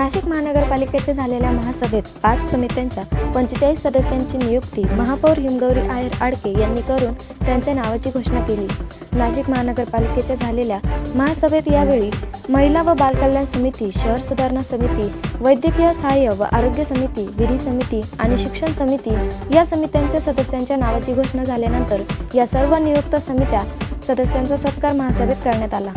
नाशिक महानगरपालिकेच्या झालेल्या महासभेत 5 समित्यांच्या 45 सदस्यांची नियुक्ती महापौर हिमगौरी आयर आडके यांनी करून त्यांच्या नावाची घोषणा केली। नाशिक महानगरपालिकेच्या झालेल्या महासभेत यावेळी महिला व बालकल्याण समिती, शहर सुधारणा समिती, वैद्यकीय सहाय्य व आरोग्य समिती, विधी समिती आणि शिक्षण समिती या समित्यांच्या सदस्यांच्या नावाची घोषणा झाल्यानंतर या सर्व नियुक्त समित्या सदस्यांचा सत्कार महासभेत करण्यात आला।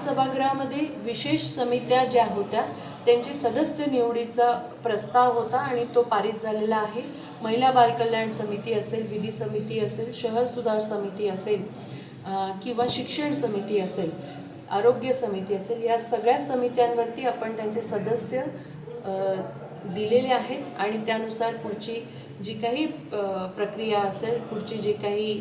सभागृहामध्ये विशेष समित्या ज्या होत्या त्यांचे सदस्य निवडीचा प्रस्ताव होता आणि तो पारित झालेला आहे। महिला बालकल्याण समिती असेल, विधी समिती असेल, शहर सुधार समिती असेल किंवा शिक्षण समिती असेल, आरोग्य समिती असेल, या सगळ्या समित्यांवरती आपण त्यांचे सदस्य दिलेले आहेत आणि त्यानुसार पुढची जी काही प्रक्रिया असेल, पुढची जी काही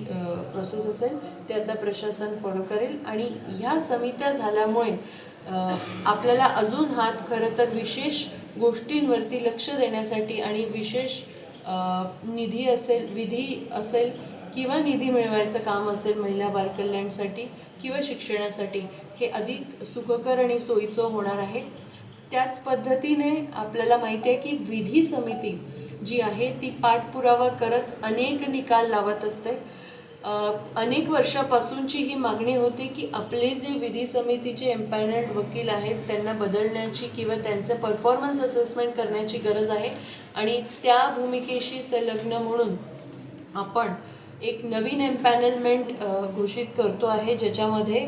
प्रोसेस असेल ते आता प्रशासन फॉलो करेल। आणि ह्या समित्या झाल्यामुळे आपल्याला अजून खरं तर विशेष गोष्टींवरती लक्ष देण्यासाठी आणि विशेष निधी असेल, विधी असेल किंवा निधी मिळवायचं काम असेल महिला बालकल्याणसाठी किंवा शिक्षणासाठी, हे अधिक सुखकर आणि सोयीचं होणार आहे। त्याच पद्धतीने आपल्याला माहिती आहे की विधी समिती जी आहे ती पाठपुरावा करत अनेक निकाल लावत असते। अनेक वर्षापासूनची ही मागणी होती की आपले जे विधी समितीचे एम्पॅनल्ड वकील आहेत त्यांना बदलण्याची किंवा त्यांचं परफॉर्मन्स असेसमेंट करण्याची गरज आहे आणि त्या भूमिकेशी संलग्न म्हणून आपण एक नवीन एम्पॅनलमेंट घोषित करतो आहे, ज्याच्यामध्ये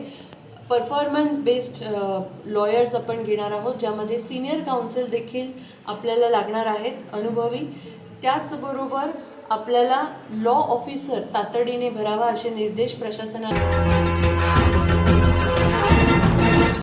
परफॉर्मन्स बेस्ड लॉयर्स आपण घेणार आहोत, ज्यामध्ये सिनियर काउन्सिल देखील आपल्याला लागणार आहेत अनुभवी। त्याचबरोबर आपल्याला लॉ ऑफिसर तातडीने भरावा असे निर्देश प्रशासनाने